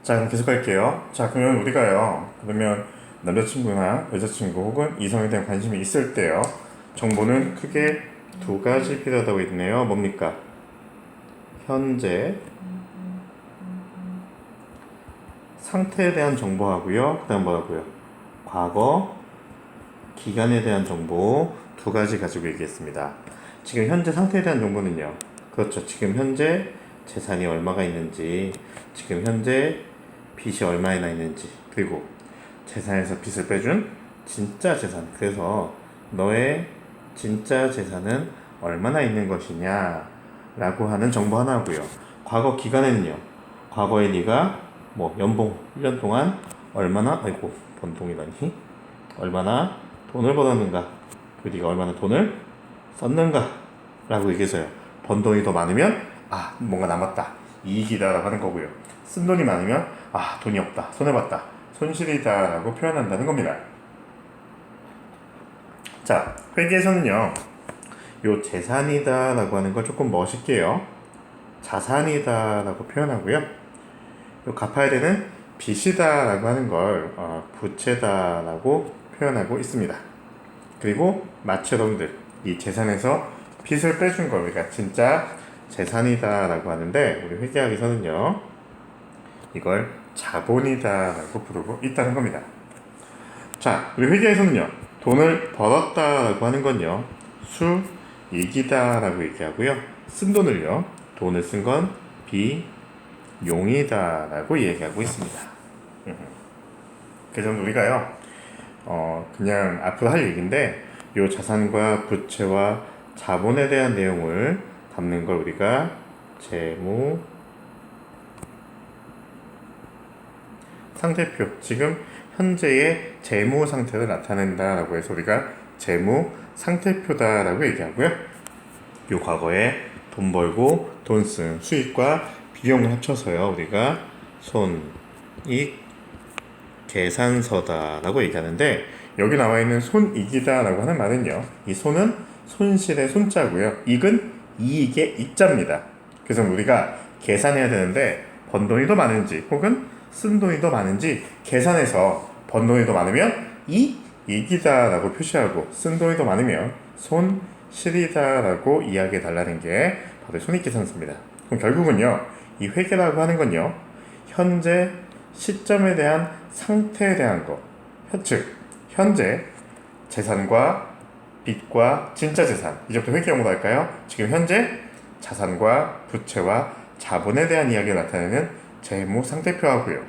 자, 그럼 계속 할게요. 자, 그러면 우리가요, 그러면 남자친구나 여자친구 혹은 이성에 대한 관심이 있을 때요, 정보는 크게 두 가지 필요하다고 있네요. 뭡니까? 현재 상태에 대한 정보하고요. 그 다음 뭐라고요? 과거 기간에 대한 정보 두 가지 가지고 얘기했습니다. 지금 현재 상태에 대한 정보는요. 그렇죠. 지금 현재 재산이 얼마가 있는지, 지금 현재 빚이 얼마나 있는지, 그리고 재산에서 빚을 빼준 진짜 재산. 그래서 너의 진짜 재산은 얼마나 있는 것이냐 라고 하는 정보 하나고요. 과거 기간에는요. 과거에 네가 뭐 연봉 1년 동안 얼마나 아이고 번동이라니 얼마나 돈을 벌었는가, 그리고 네가 얼마나 돈을 썼는가 라고 얘기해서요. 번 돈이 더 많으면 뭔가 남았다, 이익이다 라고 하는 거고요. 쓴 돈이 많으면 돈이 없다, 손해봤다, 손실이다 라고 표현한다는 겁니다. 자, 회계에서는요, 요 재산이다 라고 하는 걸 조금 멋있게요, 자산이다 라고 표현하고요. 요 갚아야 되는 빚이다 라고 하는 걸 부채다 라고 표현하고 있습니다. 그리고 마치 여러분들 이 재산에서 빚을 빼준 걸 우리가 진짜 재산이다 라고 하는데, 우리 회계학에서는요 이걸 자본이다 라고 부르고 있다는 겁니다. 자, 우리 회계에서는요 돈을 벌었다 라고 하는 건요 수익이다 라고 얘기하고요, 쓴 돈을요, 돈을 쓴 건 비용이다 라고 얘기하고 있습니다. 그래서 우리가요 그냥 앞으로 할 얘기인데, 요 자산과 부채와 자본에 대한 내용을 담는 걸 우리가 재무 상태표, 지금 현재의 재무 상태를 나타낸다라고 해서 우리가 재무 상태표다라고 얘기하고요. 요 과거에 돈 벌고 돈 쓴 수익과 비용을 합쳐서요 우리가 손익 계산서다라고 얘기하는데, 여기 나와 있는 손익이다라고 하는 말은요, 이 손은 손실의 손자고요, 익은 이익의 익자입니다. 그래서 우리가 계산해야 되는데, 번 돈이 더 많은지 혹은 쓴 돈이 더 많은지 계산해서 번 돈이 더 많으면 이익이다라고 표시하고, 쓴 돈이 더 많으면 손실이다라고 이야기해 달라는 게 바로 손익계산서입니다. 그럼 결국은요, 이 회계라고 하는 건요, 현재 시점에 대한 상태에 대한 것, 즉 현재 재산과 빚과 진짜 재산, 이제부터 회계 용어로 할까요? 지금 현재 자산과 부채와 자본에 대한 이야기를 나타내는 재무 상태표하고요,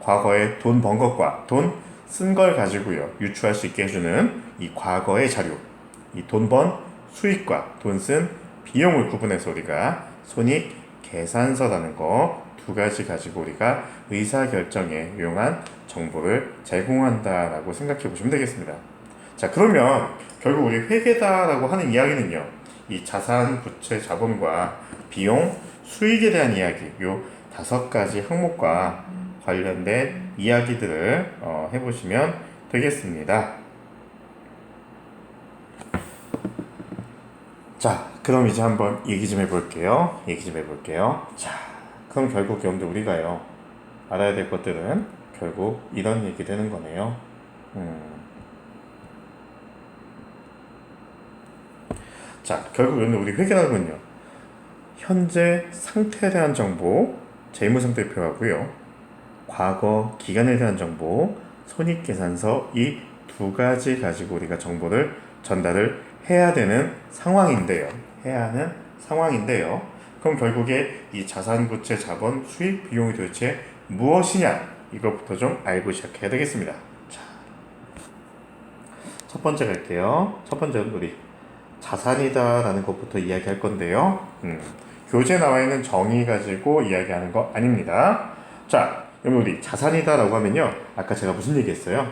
과거에 돈 번 것과 돈 쓴 걸 가지고요 유추할 수 있게 해주는 이 과거의 자료, 이 돈 번 수익과 돈 쓴 비용을 구분해서 우리가 손익 계산서라는 거 두 가지 가지고 우리가 의사결정에 유용한 정보를 제공한다라고 생각해 보시면 되겠습니다. 자, 그러면 결국 우리 회계다라고 하는 이야기는요, 이 자산, 부채, 자본과 비용, 수익에 대한 이야기, 요 다섯 가지 항목과 관련된 이야기들을 해보시면 되겠습니다. 자, 그럼 이제 한번 얘기 좀 해볼게요. 자, 그럼 결국 여러분들 우리가요 알아야 될 것들은 결국 이런 얘기 되는 거네요. 자, 결국 여러분들 우리 회계라는 건요, 현재 상태에 대한 정보, 재무상태표하고요, 과거 기간에 대한 정보, 손익계산서, 이 두 가지 가지고 우리가 정보를 전달을 해야 되는 상황인데요. 그럼 결국에 이 자산, 부채, 자본, 수익, 비용이 도대체 무엇이냐, 이것부터 좀 알고 시작해야 되겠습니다. 자, 첫 번째 갈게요. 첫 번째는 우리 자산이다 라는 것부터 이야기할 건데요. 교재에 나와 있는 정의 가지고 이야기하는 거 아닙니다. 자, 그럼 우리 자산이다 라고 하면요, 아까 제가 무슨 얘기 했어요?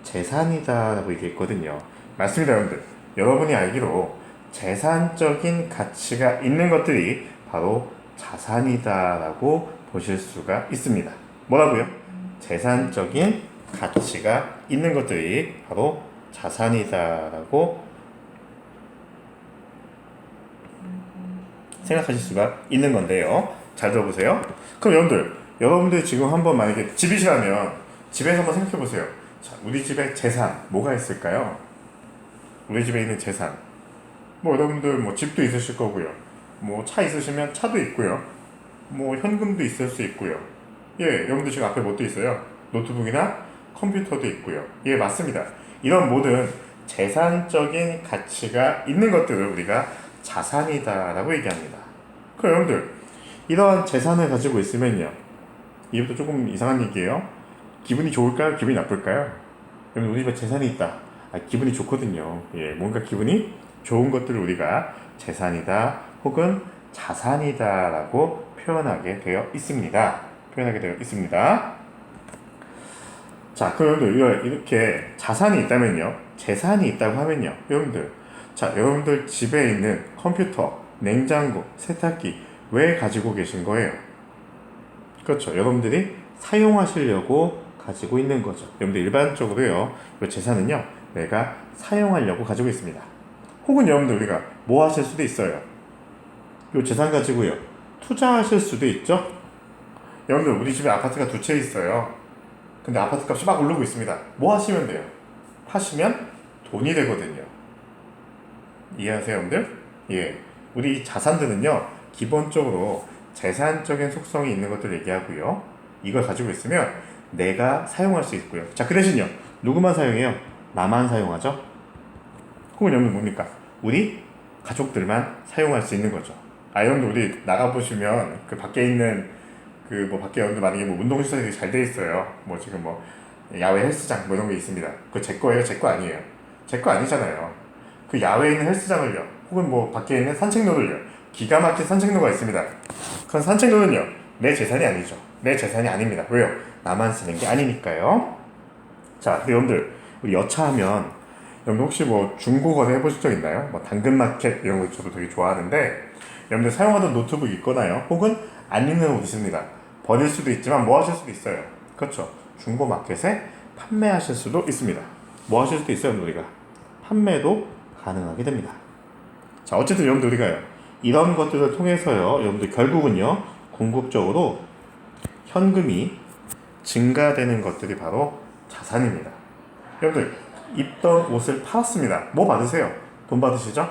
재산이다 라고 얘기했거든요. 맞습니다, 여러분들. 여러분이 알기로 재산적인 가치가 있는 것들이 바로 자산이다 라고 보실 수가 있습니다. 뭐라고요? 재산적인 가치가 있는 것들이 바로 자산이다 라고 생각하실 수가 있는 건데요. 잘 들어보세요. 그럼 여러분들, 여러분들 지금 한번 만약에 집이시라면 집에서 한번 생각해 보세요. 자, 우리 집에 재산 뭐가 있을까요? 우리 집에 있는 재산. 뭐 여러분들 뭐 집도 있으실 거고요. 뭐 차 있으시면 차도 있고요. 뭐 현금도 있을 수 있고요. 예, 여러분들 지금 앞에 뭣도 있어요? 노트북이나 컴퓨터도 있고요. 예, 맞습니다. 이런 모든 재산적인 가치가 있는 것들을 우리가 자산이다라고 얘기합니다. 그럼 여러분들 이러한 재산을 가지고 있으면요, 이것도 조금 이상한 얘기예요. 기분이 좋을까요? 기분이 나쁠까요? 여러분 우리 집에 재산이 있다. 기분이 좋거든요. 예, 뭔가 기분이 좋은 것들을 우리가 재산이다 혹은 자산이다라고 표현하게 되어 있습니다. 자, 그럼 여러분들 이렇게 자산이 있다면요, 재산이 있다고 하면요, 여러분들, 자, 여러분들 집에 있는 컴퓨터, 냉장고, 세탁기 왜 가지고 계신 거예요? 그렇죠. 여러분들이 사용하시려고 가지고 있는 거죠. 여러분들 일반적으로요, 이 재산은요, 내가 사용하려고 가지고 있습니다. 혹은 여러분들 우리가 뭐 하실 수도 있어요. 이 재산 가지고요, 투자하실 수도 있죠. 여러분들 우리 집에 아파트가 두 채 있어요. 근데 아파트 값이 막 오르고 있습니다. 뭐 하시면 돼요? 파시면 돈이 되거든요. 이해하세요, 여러분들? 예. 우리 자산들은요, 기본적으로 재산적인 속성이 있는 것들을 얘기하고요. 이걸 가지고 있으면 내가 사용할 수 있고요. 자, 그 대신요, 누구만 사용해요? 나만 사용하죠? 혹은 여러분 뭡니까? 우리 가족들만 사용할 수 있는 거죠. 여러분들 우리 나가보시면 그 밖에 있는 그 뭐 밖에 여러분들 만약에 뭐 운동시설이 잘 돼 있어요. 뭐 지금 뭐 야외 헬스장 뭐 이런 게 있습니다. 그거 제 거예요? 제 거 아니에요? 제 거 아니잖아요. 그 야외에 있는 헬스장을요, 혹은 뭐 밖에 있는 산책로를요, 기가 막힌 산책로가 있습니다. 그건 산책로는요, 내 재산이 아니죠. 내 재산이 아닙니다. 왜요? 나만 쓰는 게 아니니까요. 자, 근데 여러분들 우리 여차하면 여러분들 혹시 뭐 중고 거래 해보실 적 있나요? 뭐 당근마켓 이런 거 저도 되게 좋아하는데, 여러분들 사용하던 노트북 있거나요, 혹은 안 입는 옷 있습니다. 버릴 수도 있지만 뭐 하실 수도 있어요. 그렇죠. 중고 마켓에 판매하실 수도 있습니다. 뭐 하실 수도 있어요, 우리가 판매도 가능하게 됩니다. 자, 어쨌든 여러분들 우리가요, 이런 것들을 통해서요, 여러분들 결국은요, 궁극적으로 현금이 증가되는 것들이 바로 자산입니다. 여러분들 입던 옷을 팔았습니다. 뭐 받으세요? 돈 받으시죠?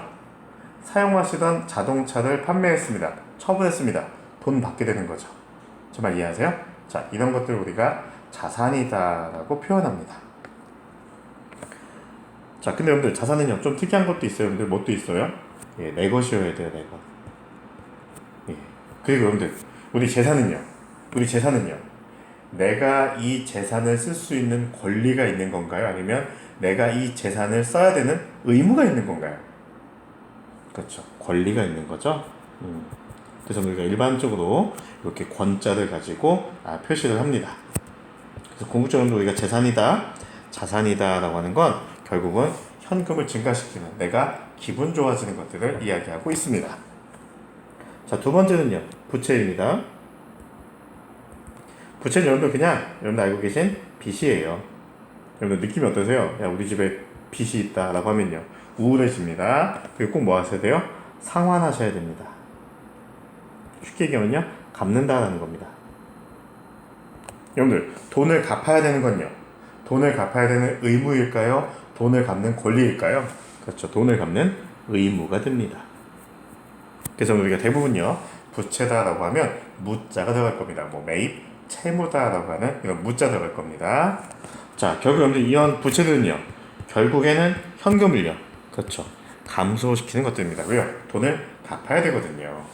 사용하시던 자동차를 판매했습니다. 처분했습니다. 돈 받게 되는 거죠. 정말 이해하세요? 자, 이런 것들을 우리가 자산이다라고 표현합니다. 자, 근데 여러분들 자산은요, 좀 특이한 것도 있어요. 여러분들 뭣도 있어요? 예, 내 것이어야 돼요, 내 것. 예. 그리고 여러분들 우리 재산은요, 내가 이 재산을 쓸 수 있는 권리가 있는 건가요? 아니면 내가 이 재산을 써야 되는 의무가 있는 건가요? 그렇죠. 권리가 있는 거죠. 그래서 우리가 일반적으로 이렇게 권자를 가지고 표시를 합니다. 그래서 궁극적으로 우리가 재산이다, 자산이다 라고 하는 건 결국은 현금을 증가시키는, 내가 기분 좋아지는 것들을 이야기하고 있습니다. 자, 두 번째는요, 부채입니다. 부채는 여러분들 그냥 여러분들 알고 계신 빚이에요. 여러분들 느낌이 어떠세요? 야, 우리 집에 빚이 있다 라고 하면요, 우울해집니다. 그리고 꼭 뭐 하셔야 돼요? 상환하셔야 됩니다. 쉽게 얘기하면요, 갚는다라는 겁니다. 여러분들 돈을 갚아야 되는 건요, 돈을 갚아야 되는 의무일까요? 돈을 갚는 권리일까요? 그렇죠. 돈을 갚는 의무가 됩니다. 그래서 우리가 대부분요, 부채다라고 하면 무자가 들어갈 겁니다. 뭐 매입, 채무다라고 하는 이런 무자 들어갈 겁니다. 자, 결국 여러분들 이런 부채들은요, 결국에는 현금을요, 그렇죠, 감소시키는 것들입니다. 왜요? 돈을 갚아야 되거든요.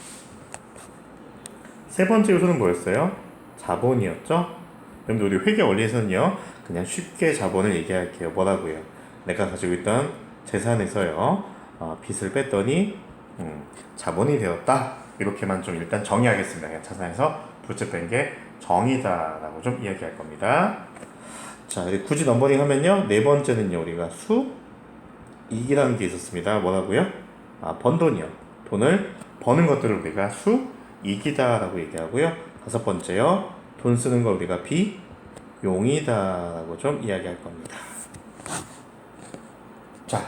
세 번째 요소는 뭐였어요? 자본이었죠? 여러분들 우리 회계 원리에서는요, 그냥 쉽게 자본을 얘기할게요. 뭐라고요? 내가 가지고 있던 재산에서요, 빚을 뺐더니 자본이 되었다. 이렇게만 좀 일단 정의하겠습니다. 그냥 자산에서 부채 뺀 게 정의다라고 좀 이야기할 겁니다. 자, 굳이 넘버링 하면요, 네 번째는요, 우리가 수익이라는 게 있었습니다. 뭐라고요? 번 돈이요. 돈을 버는 것들을 우리가 수익이다라고 얘기하고요. 다섯 번째요, 돈 쓰는 걸 우리가 비용이다라고 좀 이야기할 겁니다. 자,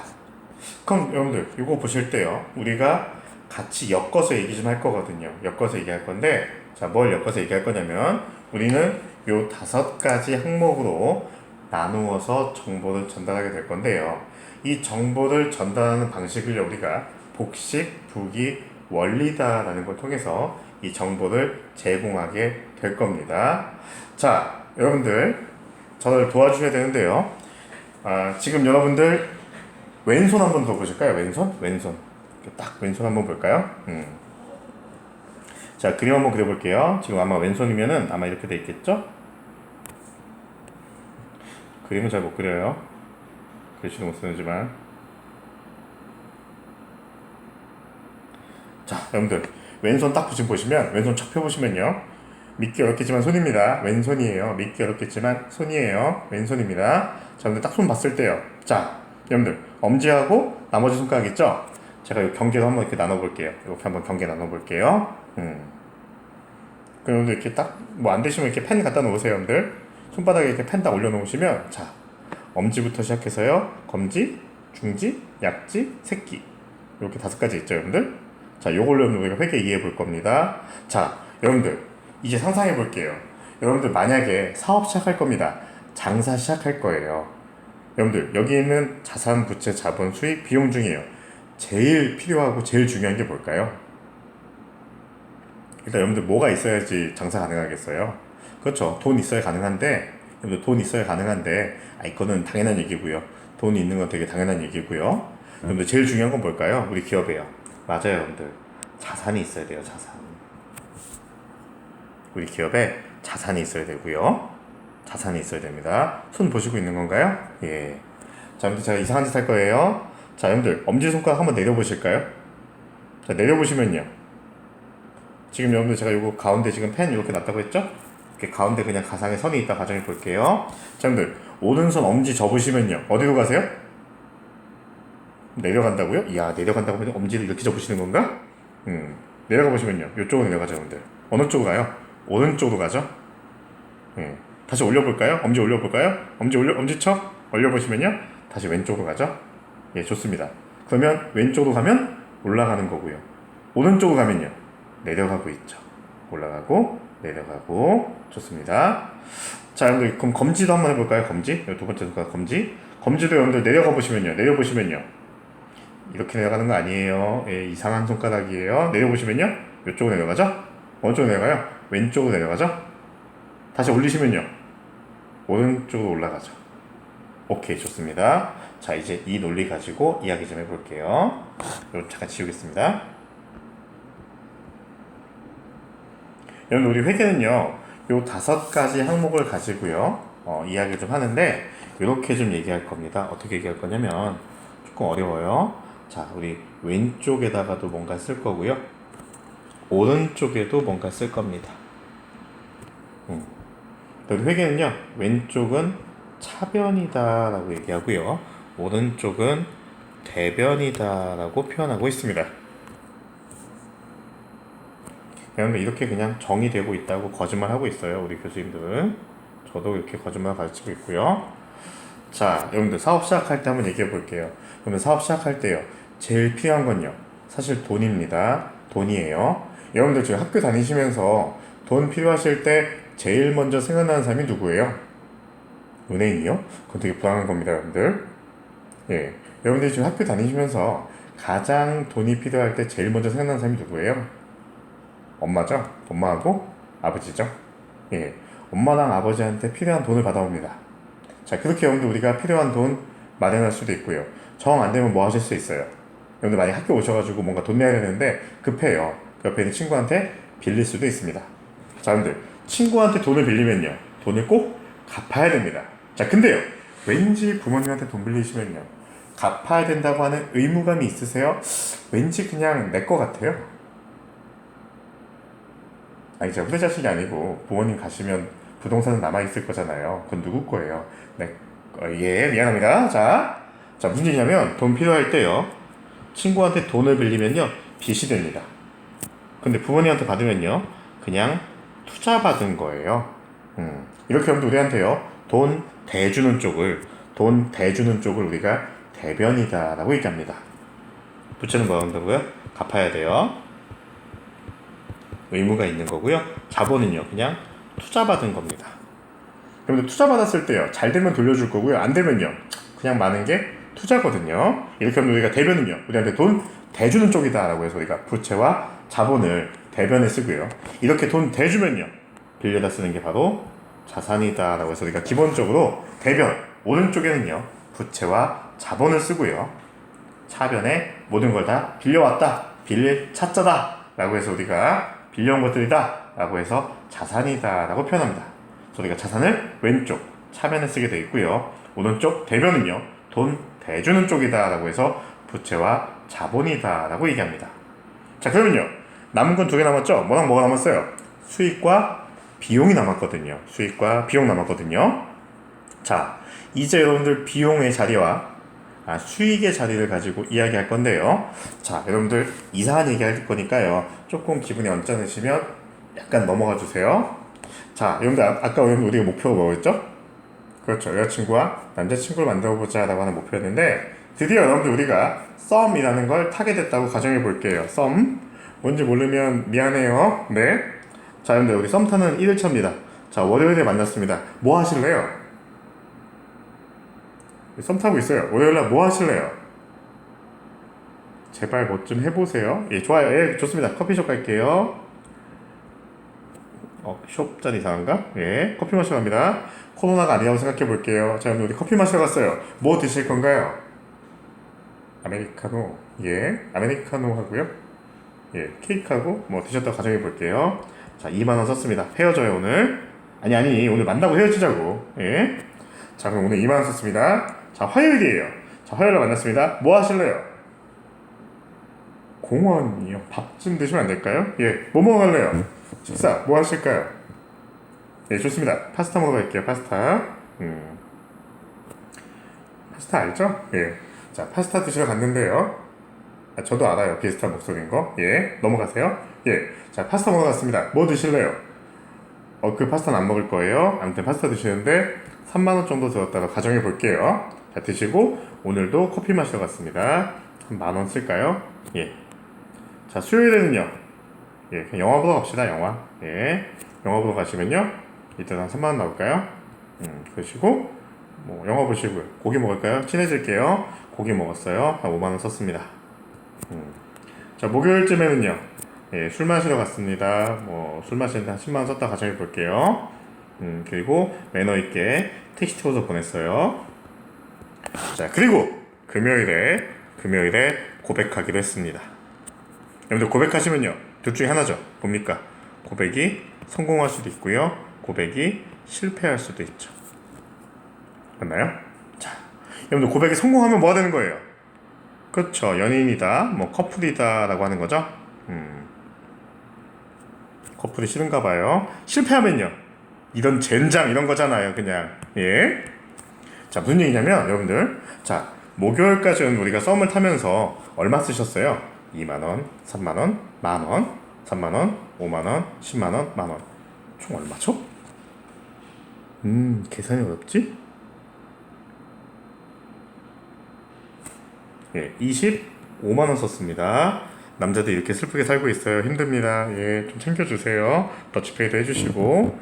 그럼 여러분들 이거 보실 때요, 우리가 같이 엮어서 얘기 좀 할 거거든요. 엮어서 얘기할 건데, 자, 뭘 엮어서 얘기할 거냐면 우리는 요 5가지 항목으로 나누어서 정보를 전달하게 될 건데요. 이 정보를 전달하는 방식을 우리가 복식, 부기, 원리다라는 걸 통해서 이 정보를 제공하게 될 겁니다. 자, 여러분들 저를 도와주셔야 되는데요. 지금 여러분들 왼손 한번 더 보실까요? 왼손? 왼손. 딱 왼손 한번 볼까요? 자, 그림 한번 그려볼게요. 지금 아마 왼손이면은 아마 이렇게 돼 있겠죠? 그림은 잘 못 그려요. 글씨도 못 쓰지만. 자, 여러분들 왼손 딱 보시면 왼손 척 펴보시면요. 믿기 어렵겠지만 손입니다. 왼손이에요. 믿기 어렵겠지만 손이에요. 왼손입니다. 자, 여러분들 딱 손 봤을 때요. 자, 여러분들 엄지하고 나머지 손가락 있죠? 제가 이 경계로 한번 이렇게 나눠볼게요. 이렇게 한번 경계 나눠볼게요. 그럼 이렇게 딱 뭐 안 되시면 이렇게 펜 갖다 놓으세요, 여러분들. 손바닥에 이렇게 펜 딱 올려놓으시면, 자, 엄지부터 시작해서요, 검지, 중지, 약지, 새끼, 이렇게 5가지 있죠, 여러분들. 자, 요걸로 여러분들 우리가 회계 이해해 볼 겁니다. 자, 여러분들 이제 상상해 볼게요. 여러분들 만약에 사업 시작할 겁니다. 장사 시작할 거예요. 여러분들 여기 있는 자산, 부채, 자본, 수익, 비용 중이에요. 제일 필요하고 제일 중요한 게 뭘까요? 일단 여러분들 뭐가 있어야지 장사 가능하겠어요? 그렇죠. 돈 있어야 가능한데, 여러분들 돈 있어야 가능한데, 이거는 당연한 얘기고요. 돈이 있는 건 되게 당연한 얘기고요. 여러분들 제일 중요한 건 뭘까요? 우리 기업에요. 맞아요, 여러분들. 자산이 있어야 돼요, 자산. 우리 기업에 자산이 있어야 되고요. 자산이 있어야 됩니다. 손 보시고 있는 건가요? 예. 자, 여러분들 제가 이상한 짓 할 거예요. 자, 여러분들 엄지손가락 한번 내려보실까요? 자, 내려보시면요. 지금 여러분들 제가 요거 가운데 지금 펜 이렇게 놨다고 했죠? 이렇게 가운데 그냥 가상의 선이 있다 가정해 볼게요. 자, 여러분들 오른손 엄지 접으시면요. 어디로 가세요? 내려간다고요? 이야, 내려간다고 하면 엄지를 이렇게 접으시는 건가? 내려가 보시면요. 이쪽으로 내려가죠, 여러분들. 어느 쪽으로 가요? 오른쪽으로 가죠? 다시 올려볼까요? 엄지 올려볼까요? 엄지척 올려보시면요. 다시 왼쪽으로 가죠? 예, 좋습니다. 그러면 왼쪽으로 가면 올라가는 거고요. 오른쪽으로 가면요. 내려가고 있죠. 올라가고, 내려가고, 좋습니다. 자, 여러분들, 그럼 검지도 한번 해볼까요? 검지? 2번째 손가락 검지. 검지도 여러분들 내려가 보시면요. 내려보시면요. 이렇게 내려가는 거 아니에요. 예, 이상한 손가락이에요. 내려보시면요. 이쪽으로 내려가죠? 어느 쪽으로 내려가요? 왼쪽으로 내려가죠? 다시 올리시면요. 오른쪽으로 올라가죠. 오케이, 좋습니다. 자, 이제 이 논리 가지고 이야기 좀 해볼게요. 이거 잠깐 지우겠습니다. 여러분, 우리 회계는요, 요 5가지 항목을 가지고요, 이야기를 좀 하는데, 이렇게 좀 얘기할 겁니다. 어떻게 얘기할 거냐면, 조금 어려워요. 자, 우리 왼쪽에다가도 뭔가 쓸 거고요, 오른쪽에도 뭔가 쓸 겁니다. 우리 회계는요, 왼쪽은 차변이다 라고 얘기하고요, 오른쪽은 대변이다 라고 표현하고 있습니다. 여러분, 이렇게 그냥 정의되고 있다고 거짓말하고 있어요, 우리 교수님들은. 저도 이렇게 거짓말 가르치고 있고요. 자, 여러분들 사업 시작할 때 한번 얘기해 볼게요. 여러분, 사업 시작할 때요, 제일 필요한 건요, 사실 돈입니다. 돈이에요. 여러분들 지금 학교 다니시면서 돈 필요하실 때 제일 먼저 생각나는 사람이 누구예요? 은행이요? 그건 되게 불안한 겁니다, 여러분들. 예, 여러분들이 지금 학교 다니시면서 가장 돈이 필요할 때 제일 먼저 생각나는 사람이 누구예요? 엄마죠? 엄마하고 아버지죠? 예, 엄마랑 아버지한테 필요한 돈을 받아옵니다. 자, 그렇게 여러분들 우리가 필요한 돈 마련할 수도 있고요. 정 안 되면 뭐 하실 수 있어요? 여러분들 만약 학교 오셔가지고 뭔가 돈 내야 되는데 급해요. 옆에 있는 친구한테 빌릴 수도 있습니다. 자, 여러분들 친구한테 돈을 빌리면요, 돈을 꼭 갚아야 됩니다. 자, 근데요, 왠지 부모님한테 돈 빌리시면요, 갚아야 된다고 하는 의무감이 있으세요? 왠지 그냥 내 거 같아요. 아니, 제가 후대자식이 아니고 부모님 가시면 부동산은 남아있을 거잖아요. 그건 누구 거예요? 예, 미안합니다. 자, 무슨 얘기냐면, 돈 필요할 때요, 친구한테 돈을 빌리면요, 빚이 됩니다. 근데 부모님한테 받으면요, 그냥 투자 받은 거예요. 이렇게 하면 우리한테요, 돈 대주는 쪽을 우리가 대변이다 라고 얘기합니다. 부채는 뭐 한다고요? 갚아야 돼요. 의무가 있는 거고요. 자본은요, 그냥 투자받은 겁니다. 여러분들 투자받았을 때요, 잘 되면 돌려줄 거고요, 안 되면요 그냥 마는 게 투자거든요. 이렇게 하면 우리가 대변은요, 우리한테 돈 대주는 쪽이다 라고 해서 우리가 부채와 자본을 대변에 쓰고요, 이렇게 돈 대주면요 빌려다 쓰는 게 바로 자산이다 라고 해서 우리가 기본적으로 대변 오른쪽에는요 부채와 자본을 쓰고요, 차변에 모든 걸 다 빌려왔다, 빌릴 차자다 라고 해서 우리가 빌려온 것들이다 라고 해서 자산이다 라고 표현합니다. 그래서 우리가 자산을 왼쪽 차변에 쓰게 되어 있고요, 오른쪽 대변은요 돈 대주는 쪽이다 라고 해서 부채와 자본이다 라고 얘기합니다. 자, 그러면요 남은 건 두 개 남았죠? 뭐랑 뭐가 남았어요? 수익과 비용이 남았거든요. 수익과 비용 남았거든요. 자, 이제 여러분들 비용의 자리와 수익의 자리를 가지고 이야기할 건데요. 자, 여러분들 이상한 얘기 할 거니까요, 조금 기분이 언짢으시면 약간 넘어가 주세요. 자, 여러분들 아까 우리가 목표가 뭐였죠? 그렇죠, 여자친구와 남자친구를 만들어보자 라고 하는 목표였는데, 드디어 여러분들 우리가 썸이라는 걸 타게 됐다고 가정해 볼게요. 썸 뭔지 모르면 미안해요. 네. 자, 여러분들 우리 썸 타는 1일차입니다. 자, 월요일에 만났습니다. 뭐 하실래요? 썸 타고 있어요. 월요일날 뭐 하실래요? 제발 뭐 좀 해보세요. 예, 좋아요. 예, 좋습니다. 커피숍 갈게요. 숍잔 이상한가? 예, 커피 마시러 갑니다. 코로나가 아니라고 생각해 볼게요. 자, 우리 커피 마시러 갔어요. 뭐 드실 건가요? 아메리카노. 예, 아메리카노 하고요. 예, 케이크하고 뭐 드셨다고 가정해 볼게요. 자, 2만원 썼습니다. 헤어져요 오늘. 아니 오늘 만나고 헤어지자고. 예. 자, 그럼 오늘 2만원 썼습니다. 자, 화요일이에요. 자, 화요일에 만났습니다. 뭐 하실래요? 공원이요. 밥 좀 드시면 안 될까요? 예, 뭐 먹을래요? 식사 뭐 하실까요? 예, 좋습니다. 파스타 먹으러 갈게요. 파스타. 파스타 알죠? 예. 자, 파스타 드시러 갔는데요. 저도 알아요. 비슷한 목소리인 거. 예, 넘어가세요. 예. 자, 파스타 먹으러 갔습니다. 뭐 드실래요? 그 파스타는 안 먹을 거예요. 아무튼 파스타 드시는데 3만원 정도 들었다가 가정해 볼게요. 자, 드시고 오늘도 커피 마시러 갔습니다. 한 만원 쓸까요? 예. 자, 수요일에는요, 예, 그냥 영화 보러 갑시다. 영화. 예, 영화 보러 가시면요 이때 한 3만원 나올까요? 그러시고 뭐 영화 보시고요, 고기 먹을까요? 친해질게요. 고기 먹었어요. 한 5만원 썼습니다. 자, 목요일쯤에는요, 예, 술 마시러 갔습니다. 뭐 술 마시는데 한 10만원 썼다 가정해 볼게요. 그리고 매너 있게 택시 태워서 보냈어요. 자, 그리고 금요일에 고백하기로 했습니다. 여러분들 고백하시면요, 둘 중에 하나죠. 뭡니까? 고백이 성공할 수도 있고요, 고백이 실패할 수도 있죠. 맞나요? 자, 여러분들 고백이 성공하면 뭐가 되는 거예요? 그렇죠, 연인이다, 뭐 커플이다 라고 하는 거죠. 커플이 싫은가 봐요. 실패하면요, 이런 젠장 이런 거잖아요, 그냥. 예. 자, 무슨 얘기냐면 여러분들, 자, 목요일까지는 우리가 썸을 타면서 얼마 쓰셨어요? 2만원, 3만원, 만원, 3만원, 5만원, 10만원, 만원. 총 얼마죠? 계산이 어렵지? 예, 25만원 썼습니다. 남자들 이렇게 슬프게 살고 있어요. 힘듭니다. 예, 좀 챙겨주세요. 더치페이도 해주시고.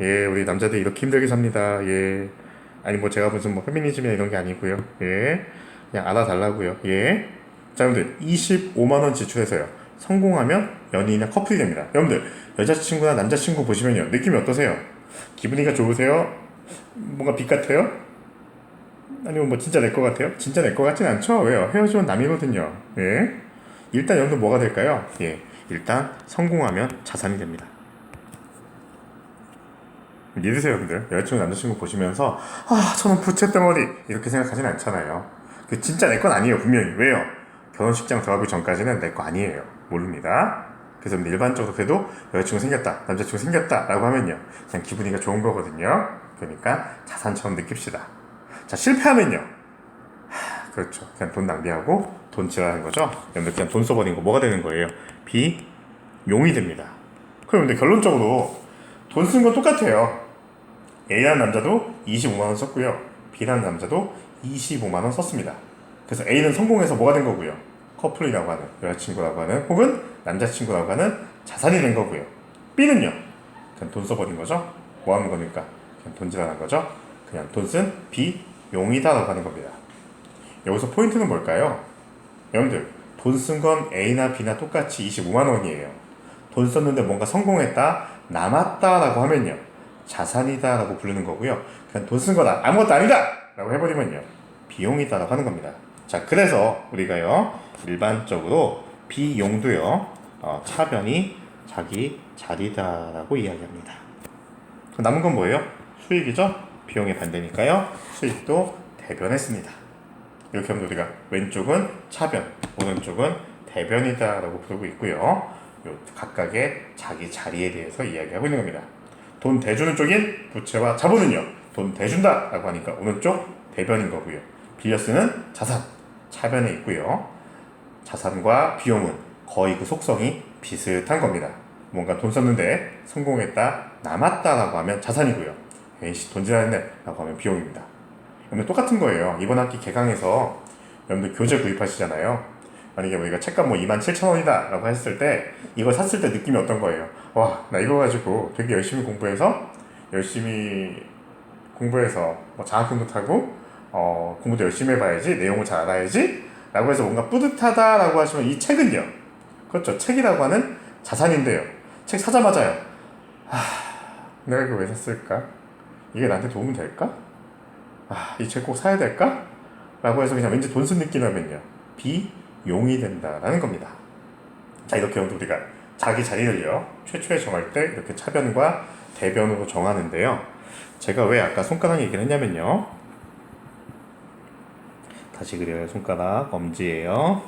예, 우리 남자들 이렇게 힘들게 삽니다. 예. 아니, 뭐 제가 무슨 뭐 페미니즘이나 이런 게 아니고요. 예. 그냥 알아달라고요. 예. 자, 여러분들 25만원 지출해서요, 성공하면 연인이나 커플이 됩니다. 여러분들 여자친구나 남자친구 보시면요, 느낌이 어떠세요? 기분이가 좋으세요? 뭔가 빛 같아요? 아니면 뭐 진짜 내 거 같아요? 진짜 내 거 같진 않죠? 왜요? 헤어지면 남이거든요. 예. 일단 여러분들 뭐가 될까요? 예. 일단 성공하면 자산이 됩니다. 믿으세요, 여러분들. 여자친구 남자친구 보시면서 저는 부채 덩어리 이렇게 생각하진 않잖아요. 그 진짜 내 건 아니에요, 분명히. 왜요? 결혼식장 들어가기 전까지는 내 거 아니에요. 모릅니다. 그래서 일반적으로 그래도 여자친구 생겼다, 남자친구 생겼다 라고 하면요, 그냥 기분이가 좋은 거거든요. 그러니까 자산처럼 느낍시다. 자, 실패하면요, 그렇죠, 그냥 돈 낭비하고 돈 지랄하는 거죠. 여러분들 그냥 돈 써버린 거 뭐가 되는 거예요? 비용이 됩니다. 그럼 근데 결론적으로 돈 쓴 건 똑같아요. A라는 남자도 25만원 썼고요, B라는 남자도 25만원 썼습니다. 그래서 A는 성공해서 뭐가 된 거고요? 커플이라고 하는, 여자친구라고 하는, 혹은 남자친구라고 하는 자산이 된 거고요. B는요, 그냥 돈 써버린 거죠. 뭐 하는 거니까 그냥 돈질하는 거죠. 그냥 돈 쓴 비용이다 라고 하는 겁니다. 여기서 포인트는 뭘까요? 여러분들 돈 쓴 건 A나 B나 똑같이 25만 원이에요. 돈 썼는데 뭔가 성공했다, 남았다 라고 하면요, 자산이다 라고 부르는 거고요. 그냥 돈 쓴 거다, 아무것도 아니다 라고 해버리면요, 비용이다 라고 하는 겁니다. 자, 그래서 우리가요 일반적으로 비용도요 차변이 자기 자리다 라고 이야기합니다. 남은 건 뭐예요? 수익이죠? 비용의 반대니까요 수익도 대변했습니다. 이렇게 하면 우리가 왼쪽은 차변, 오른쪽은 대변이다 라고 부르고 있고요. 요 각각의 자기 자리에 대해서 이야기하고 있는 겁니다. 돈 대주는 쪽인 부채와 자본은요, 돈 대준다 라고 하니까 오른쪽 대변인 거고요. 빌려 쓰는 자산, 차변에 있고요. 자산과 비용은 거의 그 속성이 비슷한 겁니다. 뭔가 돈 썼는데 성공했다, 남았다 라고 하면 자산이고요. 에이씨 돈질하네 라고 하면 비용입니다. 여러분들 똑같은 거예요. 이번 학기 개강에서 여러분들 교재 구입하시잖아요. 만약에 우리가 책값 뭐 27,000원이다 라고 했을 때 이걸 샀을 때 느낌이 어떤 거예요? 와, 나 이거 가지고 되게 열심히 공부해서 뭐 장학금도 타고 공부도 열심히 해봐야지, 내용을 잘 알아야지 라고 해서 뭔가 뿌듯하다 라고 하시면 이 책은요, 그렇죠, 책이라고 하는 자산인데요, 책 사자마자요, 내가 이거 왜 샀을까? 이게 나한테 도움이 될까? 이 책 꼭 사야 될까? 라고 해서 그냥 왠지 돈 쓴 느낌 하면요, 비용이 된다라는 겁니다. 자, 이렇게 우리가 자기 자리를요 최초에 정할 때 이렇게 차변과 대변으로 정하는데요. 제가 왜 아까 손가락 얘기를 했냐면요, 다시 그려요. 손가락 엄지예요.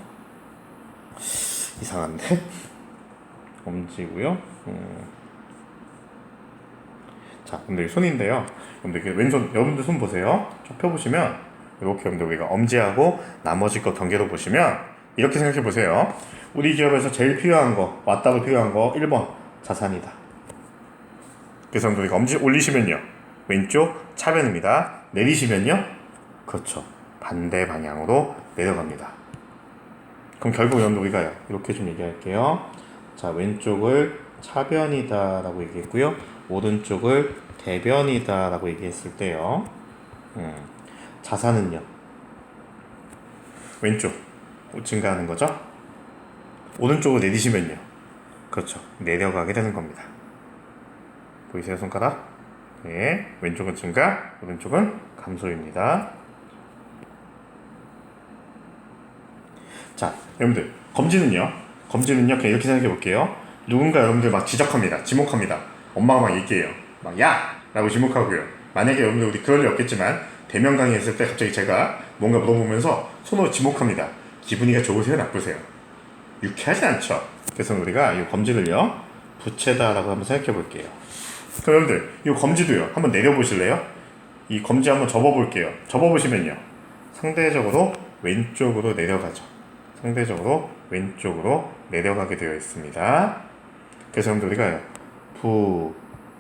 이상한데? 엄지고요. 자, 근데 손인데요. 여러분들 왼손, 여러분들 손 보세요. 쭉 펴보시면 이렇게 여러분들 우리가 엄지하고 나머지 거 경계로 보시면 이렇게 생각해 보세요. 우리 기업에서 제일 필요한 거, 왔다고 필요한 거 1번 자산이다. 그래서 우리가 엄지 올리시면요, 왼쪽 차변입니다. 내리시면요, 그렇죠, 반대 방향으로 내려갑니다. 그럼 결국 여러분들 우리가 이렇게 좀 얘기할게요. 자, 왼쪽을 차변이다 라고 얘기했고요, 오른쪽을 대변이다 라고 얘기했을 때요, 자산은요 왼쪽 증가하는 거죠. 오른쪽으로 내리시면요, 그렇죠, 내려가게 되는 겁니다. 보이세요 손가락? 네, 왼쪽은 증가, 오른쪽은 감소입니다. 자, 여러분들 검지는요 그냥 이렇게 생각해 볼게요. 누군가 여러분들 막 지적합니다, 지목합니다. 엄마가 막 얘기해요. 막 야! 라고 지목하고요. 만약에 여러분들 우리 그럴 일 없겠지만 대면 강의했을 때 갑자기 제가 뭔가 물어보면서 손으로 지목합니다. 기분이가 좋으세요, 나쁘세요? 유쾌하지 않죠? 그래서 우리가 이 검지를요 부채다라고 한번 생각해 볼게요. 그럼 여러분들 이 검지도요 한번 내려보실래요? 이 검지 한번 접어볼게요. 접어보시면요, 상대적으로 왼쪽으로 내려가죠. 상대적으로 왼쪽으로 내려가게 되어 있습니다. 그래서 여러분들 우리가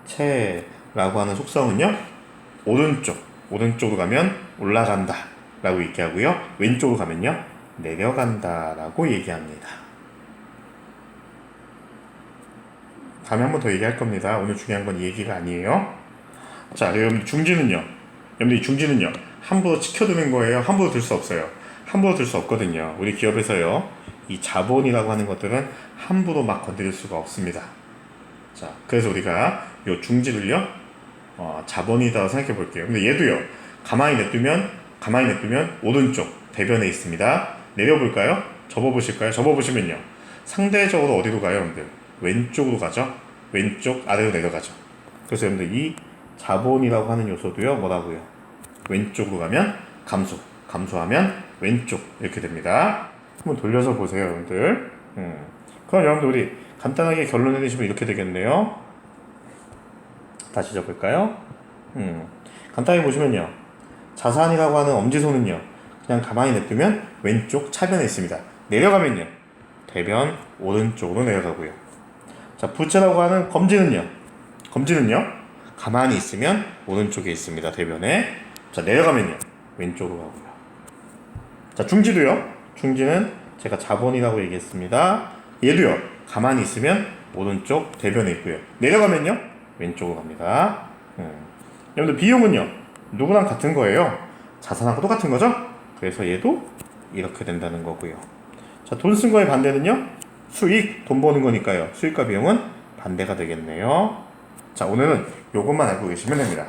부채라고 하는 속성은요, 오른쪽으로 가면 올라간다 라고 얘기하고요, 왼쪽으로 가면요 내려간다 라고 얘기합니다. 다음에 한 번 더 얘기할 겁니다. 오늘 중요한 건 이 얘기가 아니에요. 자, 여러분들 중지는요, 여러분들 이 중지는요 함부로 지켜두는 거예요? 함부로 들 수 없어요? 함부로 들 수 없거든요. 우리 기업에서요 이 자본이라고 하는 것들은 함부로 막 건드릴 수가 없습니다. 자, 그래서 우리가 요 중지를요 자본이다 생각해 볼게요. 근데 얘도요 가만히 냅두면 오른쪽 대변에 있습니다. 내려볼까요? 접어보실까요? 접어보시면요, 상대적으로 어디로 가요 여러분들? 왼쪽으로 가죠. 왼쪽 아래로 내려가죠. 그래서 여러분들 이 자본이라고 하는 요소도요 뭐라고요? 왼쪽으로 가면 감소하면 왼쪽 이렇게 됩니다. 한번 돌려서 보세요 여러분들. 그럼 여러분들 우리 간단하게 결론 내리시면 이렇게 되겠네요. 다시 적을까요? 간단히 보시면요, 자산이라고 하는 엄지손은요 그냥 가만히 냅두면 왼쪽 차변에 있습니다. 내려가면요 대변 오른쪽으로 내려가고요. 자, 부채라고 하는 검지는요 가만히 있으면 오른쪽에 있습니다, 대변에. 자, 내려가면요 왼쪽으로 가고요. 자, 중지는 제가 자본이라고 얘기했습니다. 얘도요 가만히 있으면 오른쪽 대변에 있고요. 내려가면요 왼쪽으로 갑니다. 여러분들 비용은요 누구랑 같은 거예요? 자산하고 똑같은 거죠? 그래서 얘도 이렇게 된다는 거고요. 자, 돈 쓴 거의 반대는요? 수익, 돈 버는 거니까요. 수익과 비용은 반대가 되겠네요. 자, 오늘은 요것만 알고 계시면 됩니다.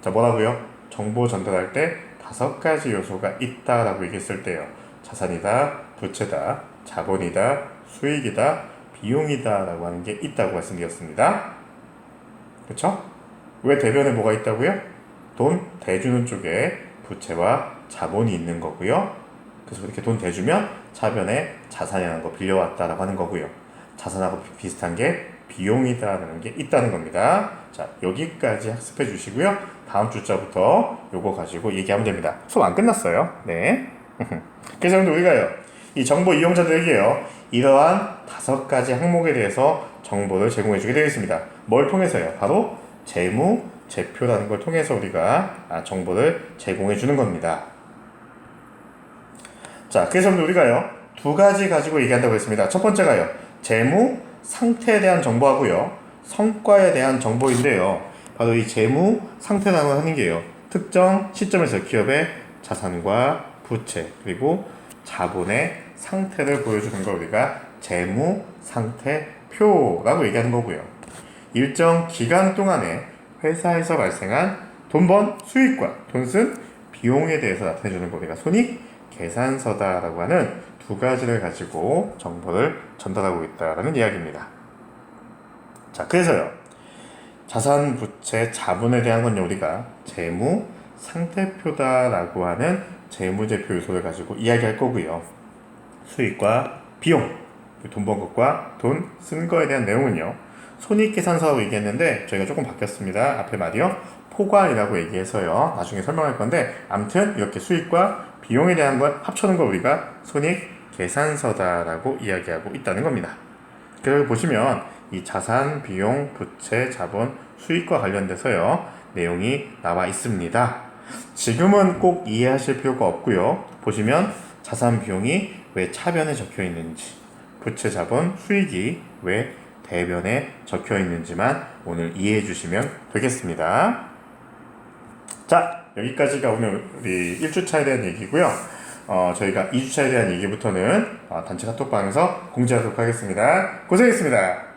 자, 뭐라고요? 정보 전달할 때 5가지 요소가 있다라고 얘기했을 때요. 자산이다, 부채다, 자본이다, 수익이다, 비용이다 라고 하는 게 있다고 말씀드렸습니다. 그쵸? 왜 대변에 뭐가 있다고요? 돈 대주는 쪽에 부채와 자본이 있는 거고요. 그래서 그렇게 돈 대주면 차변에 자산이라는 거 빌려왔다라고 하는 거고요. 자산하고 비슷한 게 비용이다라는 게 있다는 겁니다. 자, 여기까지 학습해 주시고요. 다음 주자부터 요거 가지고 얘기하면 됩니다. 수업 안 끝났어요. 네. 그래서 우리가요, 이 정보 이용자들에게요, 이러한 5가지 항목에 대해서 정보를 제공해 주게 되겠습니다. 뭘 통해서요? 바로 재무, 제표라는 걸 통해서 우리가 정보를 제공해 주는 겁니다. 자, 그래서 우리가요 2가지 가지고 얘기한다고 했습니다. 첫 번째가요 재무 상태에 대한 정보하고요 성과에 대한 정보인데요. 바로 이 재무 상태라고 하는 게요 특정 시점에서 기업의 자산과 부채 그리고 자본의 상태를 보여주는 걸 우리가 재무 상태표라고 얘기하는 거고요. 일정 기간 동안에 회사에서 발생한 돈 번 수익과 돈 쓴 비용에 대해서 나타내주는 거 우리가 손익 계산서다라고 하는 2가지를 가지고 정보를 전달하고 있다라는 이야기입니다. 자, 그래서요 자산, 부채, 자본에 대한 건요 우리가 재무 상태표다라고 하는 재무제표 요소를 가지고 이야기할 거고요. 수익과 비용, 돈 번 것과 돈 쓴 거에 대한 내용은요 손익계산서라고 얘기했는데 저희가 조금 바뀌었습니다. 앞에 말이요 포괄이라고 얘기해서요 나중에 설명할 건데, 아무튼 이렇게 수익과 비용에 대한 걸 합쳐놓은 걸 우리가 손익계산서다라고 이야기하고 있다는 겁니다. 그리고 보시면 이 자산, 비용, 부채, 자본, 수익과 관련돼서요 내용이 나와 있습니다. 지금은 꼭 이해하실 필요가 없고요. 보시면 자산, 비용이 왜 차변에 적혀 있는지, 부채, 자본, 수익이 왜 대변에 적혀 있는지만 오늘 이해해 주시면 되겠습니다. 자, 여기까지가 오늘 우리 1주차에 대한 얘기고요. 저희가 2주차에 대한 얘기부터는 단체 카톡방에서 공지하도록 하겠습니다. 고생했습니다.